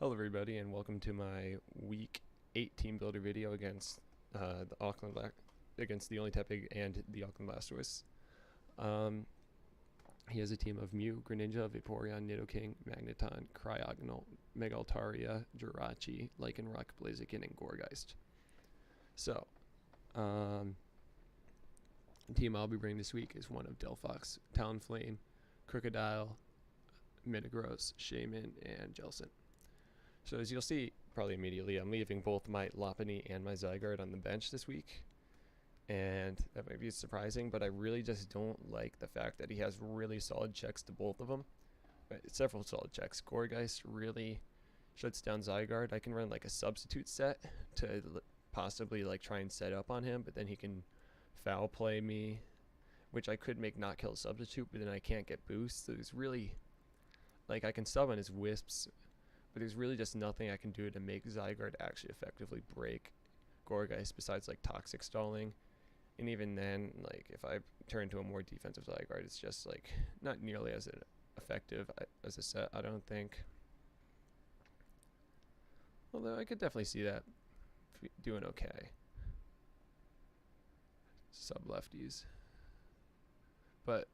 Hello everybody and welcome to my week 8 team builder video against the Auckland against the only Tepig and the Auckland Blastoise. He has a team of Mew, Greninja, Vaporeon, Nidoking, Magneton, Cryogonal, Megaltaria, Jirachi, Lycanroc, Blaziken, and Gourgeist. So, the team I'll be bringing this week is one of Delphox, Talonflame, Crocodile, Metagross, Shaman, and Jelson. So as you'll see probably immediately, I'm leaving both my Lopunny and my Zygarde on the bench this week. And that might be surprising, but I really just don't like the fact that he has really solid checks to both of them. Several solid checks. Gourgeist really shuts down Zygarde. I can run like a substitute set to possibly like try and set up on him, but then he can foul play me, which I could make not kill a substitute, but then I can't get boosts. So there's really, like, I can sub on his Wisps, but there's really just nothing I can do to make Zygarde actually effectively break Gourgeist besides like toxic stalling. And even then, like, if I turn to a more defensive Zygarde, it's just like not nearly as effective as a set, I don't think. Although I could definitely see that doing okay. Sub lefties. But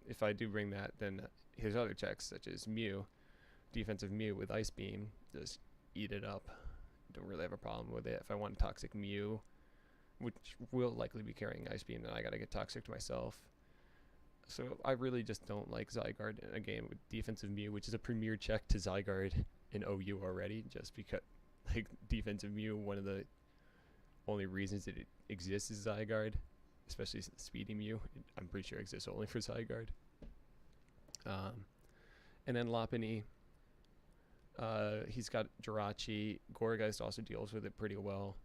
if I do bring that, then his other checks, such as Mew, defensive Mew with Ice Beam, just eat it up. Don't really have a problem with it. If I want toxic Mew, which will likely be carrying Ice Beam, then I gotta get toxic to myself. So I really just don't like Zygarde in a game with defensive Mew, which is a premier check to Zygarde in OU already, just because like defensive Mew, one of the only reasons that it exists is Zygarde, especially Speedy Mew. I'm pretty sure it exists only for Zygarde. And then Lopunny, he's got Jirachi. Gourgeist also deals with it pretty well.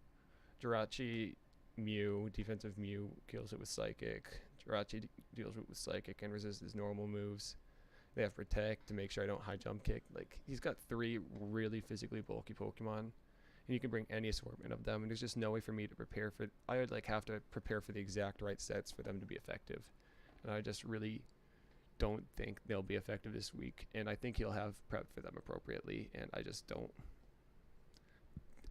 Jirachi, Mew, defensive Mew, kills it with Psychic. Jirachi deals with it with Psychic and resists his normal moves. They have Protect to make sure I don't high jump kick. Like, he's got 3 really physically bulky Pokemon, and you can bring any assortment of them, and there's just no way for me to prepare for. I would like have to prepare for the exact right sets for them to be effective, and I just really don't think they'll be effective this week, and I think he'll have prepped for them appropriately, and I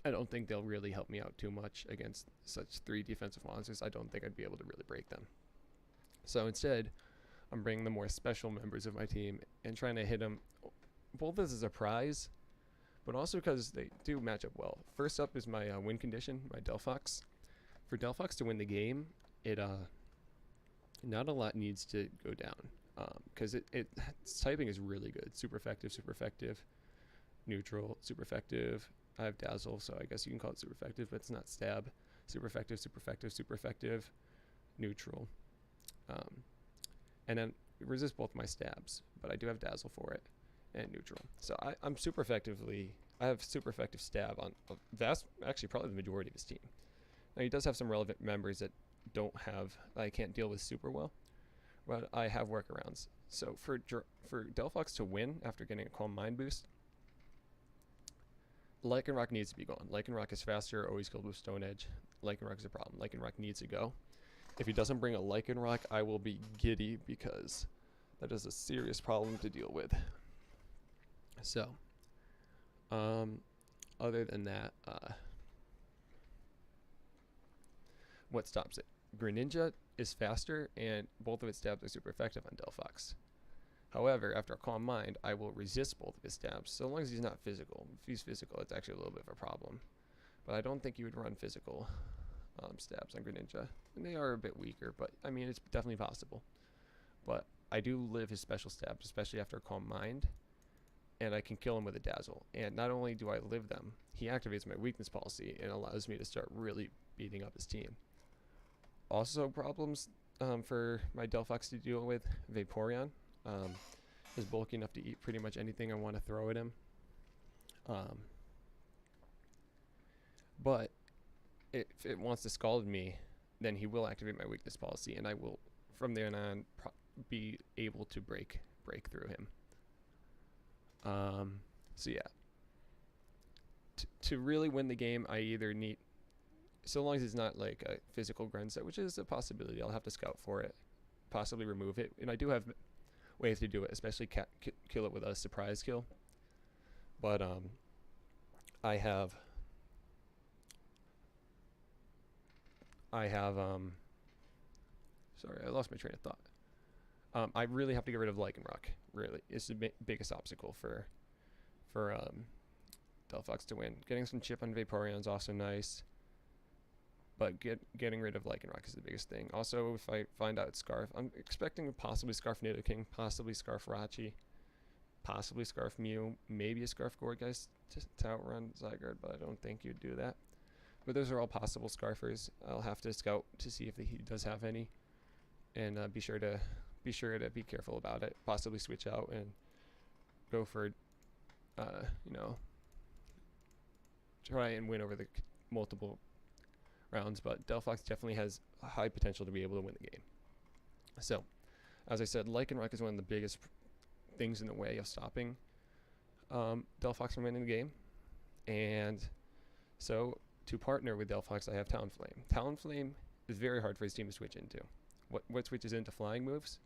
don't think they'll really help me out too much against such 3 defensive monsters. I don't think I'd be able to really break them. So instead, I'm bringing the more special members of my team and trying to hit them both as a surprise, but also because they do match up well. First up is my win condition, my Delphox. For Delphox to win the game, not a lot needs to go down, because its typing is really good. Super effective, neutral, super effective. I have Dazzle, so I guess you can call it super effective, but it's not stab. Super effective, neutral. And then it resists both my stabs, but I do have Dazzle for it, and neutral. So I have super effective stab on actually probably the majority of his team. Now he does have some relevant members that I can't deal with super well, but I have workarounds. So for Delphox to win after getting a Calm Mind boost, Lycanroc needs to be gone. Lycanroc is faster, always killed with Stone Edge. Lycanroc is a problem. Lycanroc needs to go. If he doesn't bring a Lycanroc, I will be giddy, because that is a serious problem to deal with. So, other than that, what stops it? Greninja is faster, and both of its stabs are super effective on Delphox. However, after a Calm Mind, I will resist both of his stabs, so long as he's not physical. If he's physical, it's actually a little bit of a problem. But I don't think you would run physical stabs on Greninja. And they are a bit weaker, but I mean, it's definitely possible. But I do live his special stabs, especially after a Calm Mind, and I can kill him with a Dazzle. And not only do I live them, he activates my weakness policy and allows me to start really beating up his team. Also problems for my Delphox to deal with, Vaporeon. Is bulky enough to eat pretty much anything I want to throw at him. But if it wants to scald me, then he will activate my weakness policy, and I will, from there on, be able to break through him. So yeah. To really win the game, I either need, so long as it's not like a physical grunt set, which is a possibility, I'll have to scout for it, possibly remove it, and I do have ways to do it, especially kill it with a surprise kill. But I have sorry, I lost my train of thought. I really have to get rid of Lycanroc. Really, it's the biggest obstacle for Delphox to win. Getting some chip on Vaporeon is also nice, but getting rid of Lycanroc is the biggest thing. Also, if I find out Scarf, I'm expecting possibly Scarf Nidoking, possibly Scarf Rachi, possibly Scarf Mew, maybe a Scarf Gourgeist to outrun Zygarde, but I don't think you'd do that. But those are all possible Scarfers. I'll have to scout to see if he does have any, and be sure to be careful about it. Possibly switch out and go for, you know, try and win over the multiple rounds. But Delphox definitely has a high potential to be able to win the game. So, as I said, Lycanroc is one of the biggest things in the way of stopping Delphox from winning the game, and so to partner with Delphox, I have Talonflame. Talonflame is very hard for his team to switch into. What switches into flying moves?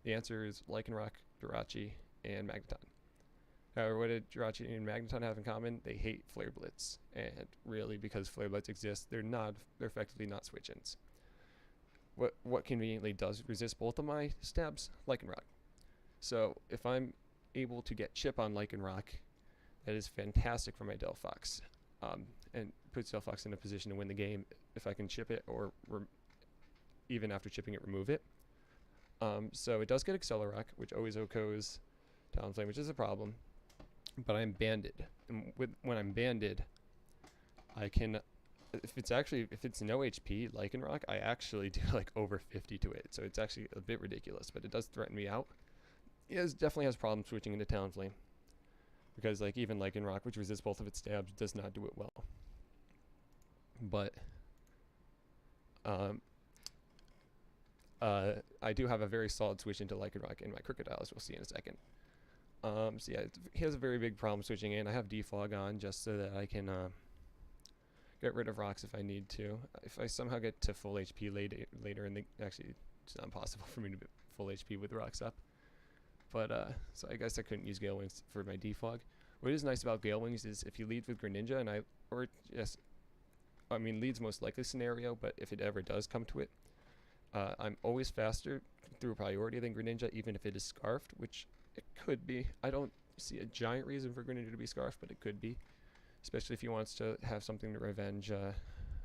The answer is Lycanroc, Jirachi, and Magneton. However, what did Jirachi and Magneton have in common? They hate Flare Blitz, and really, because Flare Blitz exists, they're effectively not switch-ins. What conveniently does resist both of my stabs? Lycanroc. So if I'm able to get chip on Lycanroc, that is fantastic for my Delphox, and puts Delphox in a position to win the game if I can chip it, or even after chipping it, remove it. So it does get Accelerock, which always OHKOs Talonflame, which is a problem. But I'm banded, and when I'm banded, I can, if it's no HP Lycanroc, I actually do like over 50 to it. So it's actually a bit ridiculous, but it does threaten me out. It definitely has problems switching into Talonflame, because like even Lycanroc, which resists both of its stabs, does not do it well. But I do have a very solid switch into Lycanroc in my Crocodile, as we'll see in a second. So yeah, he has a very big problem switching in. I have Defog on just so that I can get rid of rocks if I need to. If I somehow get to full HP later in the... Actually, it's not possible for me to be full HP with rocks up. But, so I guess I couldn't use Gale Wings for my Defog. What is nice about Gale Wings is if you lead with Greninja, lead's most likely scenario, but if it ever does come to it, I'm always faster through priority than Greninja, even if it is Scarfed, which it could be. I don't see a giant reason for Greninja to be Scarfed, but it could be. Especially if he wants to have something to revenge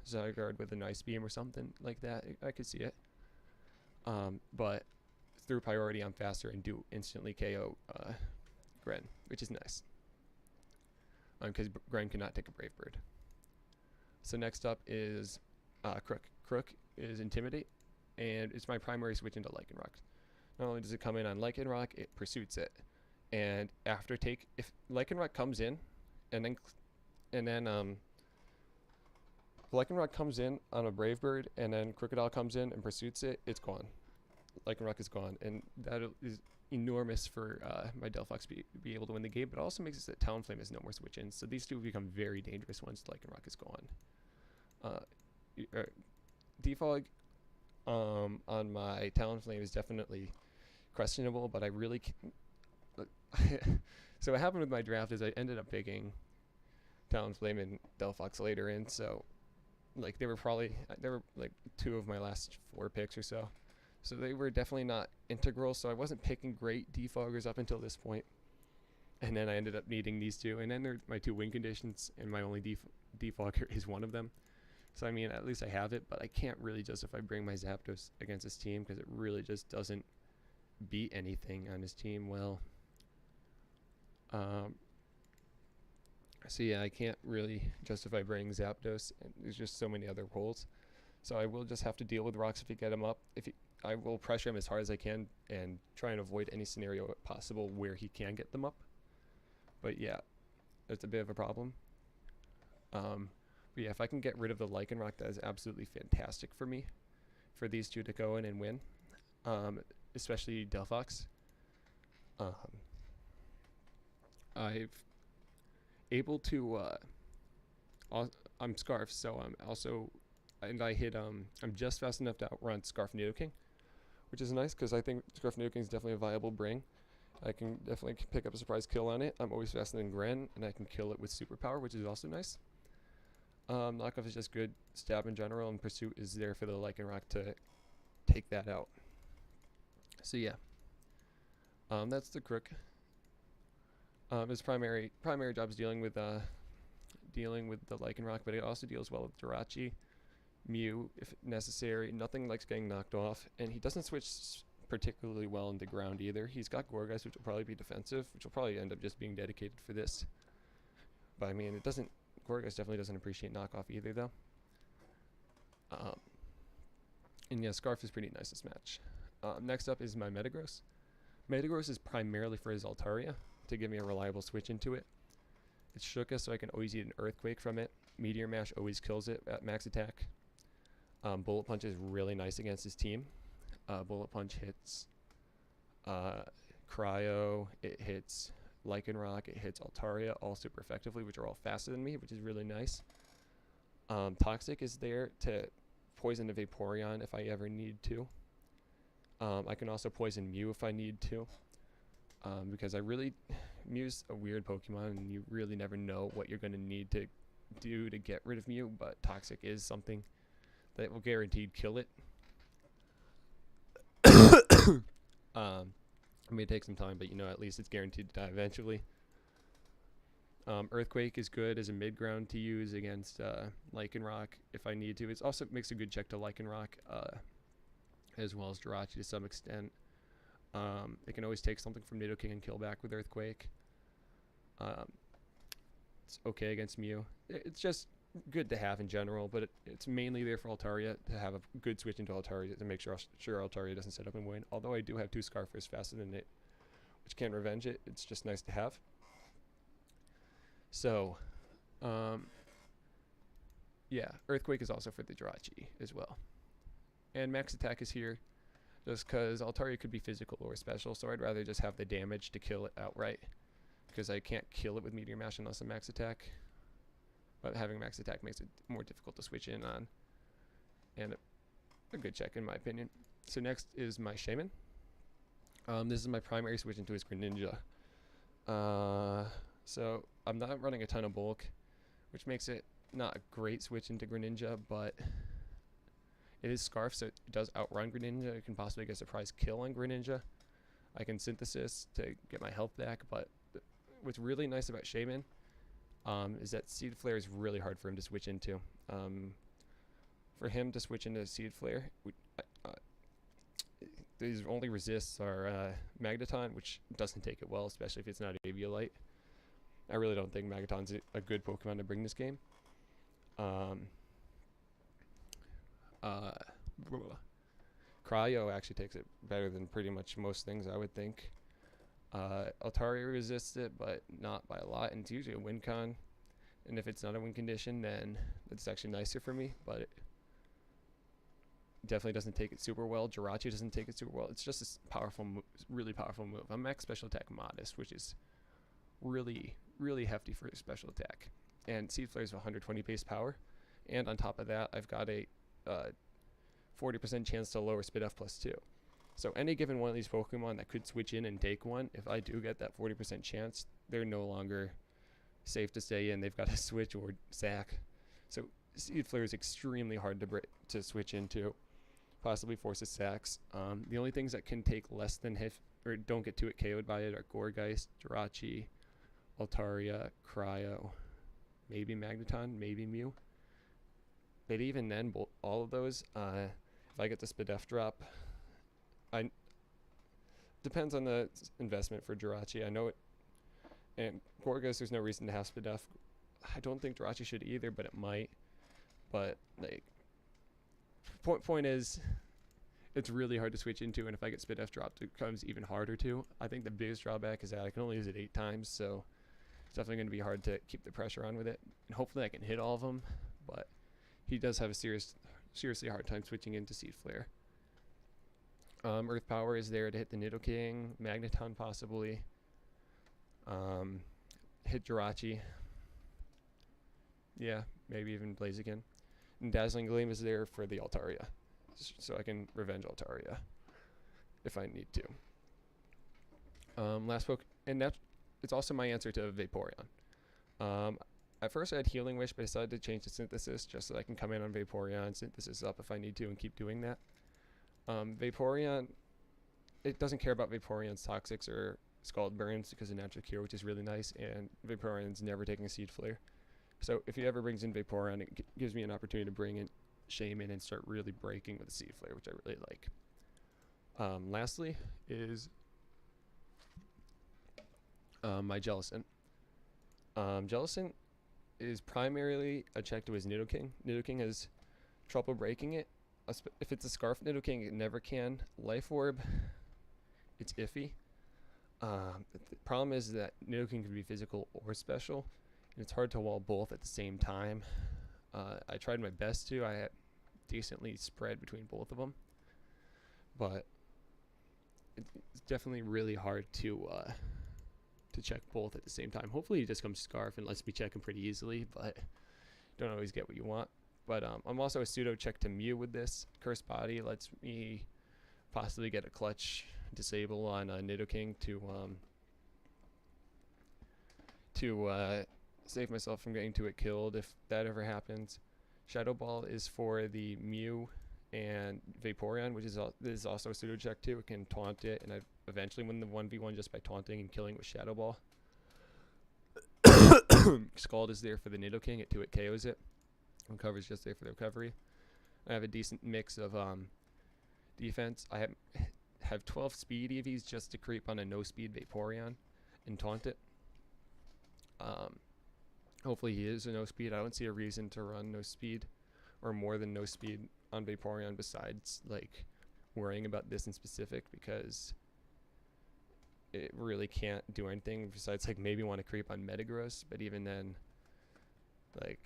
Zygarde with an Ice Beam or something like that. I could see it. But through priority, I'm faster and do instantly KO Gren, which is nice. Because Gren cannot take a Brave Bird. So next up is Crook. Crook is Intimidate, and it's my primary switch into Lycanroc. Not only does it come in on Lycanroc, it pursuits it. And after if Lycanroc comes in, and then Lycanroc comes in on a Brave Bird, and then Crocodile comes in and pursuits it, it's gone. Lycanroc is gone, and that is enormous for my Delphox be able to win the game, but it also makes it so that Talonflame has no more switch-ins, so these two become very dangerous once Lycanroc is gone. Defog on my Talonflame is definitely questionable, but I really so what happened with my draft is I ended up picking Talonflame and Delphox later in, so like they were like 2 of my last 4 picks or so. So they were definitely not integral, so I wasn't picking great defoggers up until this point. And then I ended up needing these 2, and then they're my 2 win conditions, and my only defogger is one of them. So I mean, at least I have it, but I can't really justify bringing my Zapdos against this team, because it really just doesn't beat anything on his team well. So yeah, I can't really justify bringing Zapdos, and there's just so many other roles. So I will just have to deal with rocks if you get him up. I will pressure him as hard as I can and try and avoid any scenario possible where he can get them up. But yeah, it's a bit of a problem. But yeah, if I can get rid of the Lycanroc, that is absolutely fantastic for me, for these 2 to go in and win, especially Delphox. I've able to I'm Scarf, so I'm also, and I hit I'm just fast enough to outrun Scarf Nidoking, which is nice because I think Scarf Nidoking is definitely a viable bring, I can definitely pick up a surprise kill on it. I'm always faster than Gren, and I can kill it with superpower, which is also nice. Knockoff is just good stab in general, and Pursuit is there for the Lycanroc to take that out. So yeah, that's the Crook. His primary job is dealing with the Lycanroc, but it also deals well with Jirachi, Mew if necessary. Nothing likes getting knocked off, and he doesn't switch particularly well into ground either. He's got Gourgeist, which will probably be defensive, which will probably end up just being dedicated for this. But I mean, Gourgeist definitely doesn't appreciate knockoff either, though. And yeah, Scarf is pretty nice this match. Next up is my Metagross. Metagross is primarily for his Altaria, to give me a reliable switch into it. It's Shuka, so I can always eat an Earthquake from it. Meteor Mash always kills it at max attack. Bullet Punch is really nice against his team. Bullet Punch hits Cryo, it hits Lycanroc, it hits Altaria, all super effectively, which are all faster than me, which is really nice. Toxic is there to poison a Vaporeon if I ever need to. I can also poison Mew if I need to, because Mew's a weird Pokemon, and you really never know what you're going to need to do to get rid of Mew, but Toxic is something that will guaranteed kill it. It may take some time, but at least it's guaranteed to die eventually. Earthquake is good as a mid-ground to use against Lycanroc if I need to. It also makes a good check to Lycanroc, as well as Jirachi to some extent. It can always take something from Nidoking and kill back with Earthquake. It's okay against Mew. It's just good to have in general, but it's mainly there for Altaria to have a good switch into Altaria to make sure Altaria doesn't set up and win. Although I do have 2 Scarfers faster than it, which can revenge it. It's just nice to have. So, yeah, Earthquake is also for the Jirachi as well. And max attack is here just because Altaria could be physical or special, so I'd rather just have the damage to kill it outright, because I can't kill it with Meteor Mash unless I'm max attack. But having max attack makes it more difficult to switch in on, and a good check in my opinion. So next is my Shaman. This is my primary switch into his Greninja. So I'm not running a ton of bulk, which makes it not a great switch into Greninja, but it is Scarf, so it does outrun Greninja. It can possibly get a surprise kill on Greninja. I can Synthesis to get my health back, but what's really nice about Shaman is that Seed Flare is really hard for him to switch into. For him to switch into Seed Flare, these only resists are Magneton, which doesn't take it well, especially if it's not Aviolite. I really don't think Magneton's a good Pokemon to bring this game. Cryo actually takes it better than pretty much most things, I would think. Altaria resists it, but not by a lot, and it's usually a win con. And if it's not a win condition, then it's actually nicer for me, but it definitely doesn't take it super well. Jirachi doesn't take it super well. It's just a powerful, really powerful move. I'm max special attack modest, which is really, really hefty for special attack. And Seed Flare is 120 base power, and on top of that, I've got a 40% chance to lower Spit F +2. So any given one of these Pokemon that could switch in and take one, if I do get that 40% chance, they're no longer safe to stay in. They've got to switch or sack. So Seed Flare is extremely hard to switch into, possibly forces sacks. The only things that can take less than or don't get to it KO'd by it are Gourgeist, Jirachi, Altaria, Cryo, maybe Magneton, maybe Mew. But even then, all of those, if I get the Spidef drop, depends on the investment for Jirachi. I know it, and Gourgeist, there's no reason to have Spidef. I don't think Jirachi should either, but it might. But like, point is, it's really hard to switch into, and if I get Spidef dropped, it becomes even harder to. I think the biggest drawback is that I can only use it 8 times, so it's definitely going to be hard to keep the pressure on with it. And hopefully I can hit all of them, but he does have a seriously hard time switching into Seed Flare. Earth Power is there to hit the Nidoking, Magneton possibly, hit Jirachi, yeah, maybe even Blaziken. And Dazzling Gleam is there for the Altaria, so I can revenge Altaria if I need to. Last poke, and that's it's also my answer to Vaporeon. At first I had Healing Wish, but I decided to change the Synthesis just so I can come in on Vaporeon, Synthesis up if I need to, and keep doing that. Vaporeon, it doesn't care about Vaporeon's Toxics or Scald Burns because of Natural Cure, which is really nice, and Vaporeon's never taking a Seed Flare. So if he ever brings in Vaporeon, it gives me an opportunity to bring in Shaman and start really breaking with a Seed Flare, which I really like. Lastly is my Jellicent. Jellicent is primarily a check to his Nidoking. Nidoking has trouble breaking it. If it's a Scarf Nidoking, it never can. Life Orb, it's iffy. The problem is that Nidoking can be physical or special, and it's hard to wall both at the same time. I tried my best to. I had decently spread between both of them, but it's definitely really hard to check both at the same time. Hopefully he just comes Scarf and lets me check him pretty easily, but don't always get what you want. But I'm also a pseudo check to Mew with this. Cursed Body lets me possibly get a clutch disable on Nidoking to save myself from getting to it killed if that ever happens. Shadow Ball is for the Mew and Vaporeon, which is also a pseudo check too. It can taunt it, and I eventually win the 1v1 just by taunting and killing with Shadow Ball. Scald is there for the Nidoking. It 2-hit KOs it. Recover is just there for the recovery. I have a decent mix of defense. I have 12 speed EVs just to creep on a no speed Vaporeon and taunt it. Hopefully he is a no speed. I don't see a reason to run no speed or more than no speed on Vaporeon besides like worrying about this in specific, because it really can't do anything besides like maybe want to creep on Metagross, but even then, like,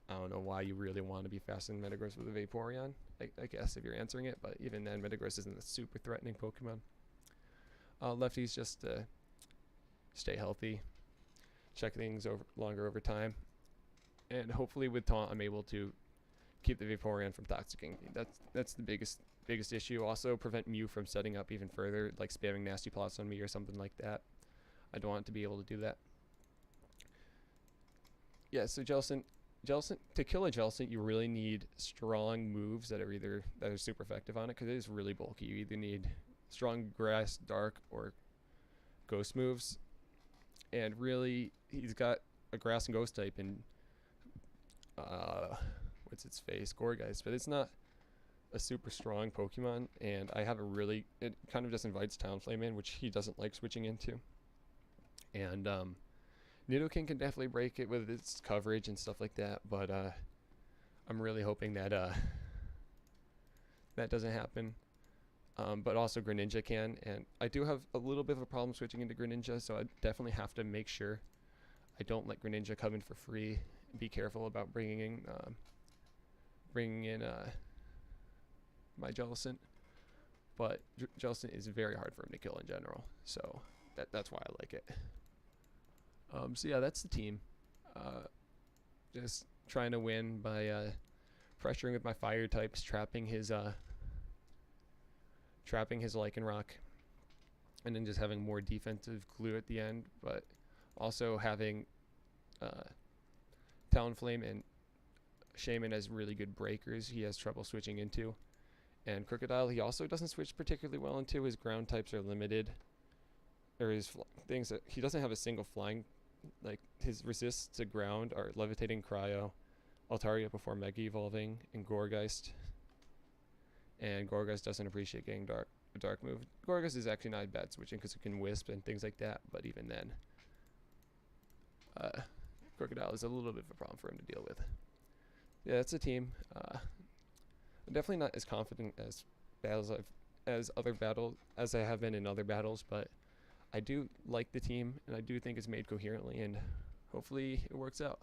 I don't know why you really want to be faster than Metagross with a Vaporeon, I guess, if you're answering it, but even then Metagross isn't a super threatening Pokemon. Lefties just to stay healthy, check things longer over time, and hopefully with Taunt I'm able to keep the Vaporeon from toxicking. That's the biggest issue. Also prevent Mew from setting up even further, like spamming nasty plots on me or something like that. I don't want to be able to do that. Yeah, so Jellicent, to kill a Jellicent, you really need strong moves that are super effective on it, because it is really bulky. You either need strong Grass, Dark, or Ghost moves, and really he's got a Grass and Ghost type in what's its face, Gourgeist, but it's not a super strong Pokemon, and I have it kind of just invites Talonflame in, which he doesn't like switching into, and Nidoking can definitely break it with its coverage and stuff like that, but I'm really hoping that that doesn't happen. But also Greninja can, and I do have a little bit of a problem switching into Greninja, so I definitely have to make sure I don't let Greninja come in for free. Be careful about bringing in my Jellicent, but Jellicent is very hard for him to kill in general, so that's why I like it. So yeah, that's the team. Just trying to win by pressuring with my fire types, trapping his Lycanroc, and then just having more defensive glue at the end, but also having Talonflame and Shaman as really good breakers he has trouble switching into. And Crocodile he also doesn't switch particularly well into. His ground types are limited, or his things that he doesn't have a single flying, like his resists to ground are Levitating Cryo, Altaria before Mega Evolving, and Gourgeist. And Gourgeist doesn't appreciate getting a dark move. Gourgeist is actually not bad switching because it can Wisp and things like that, but even then, Crocodile is a little bit of a problem for him to deal with. Yeah, that's a team. I'm definitely not as confident as I have been in other battles, but I do like the team, and I do think it's made coherently, and hopefully it works out.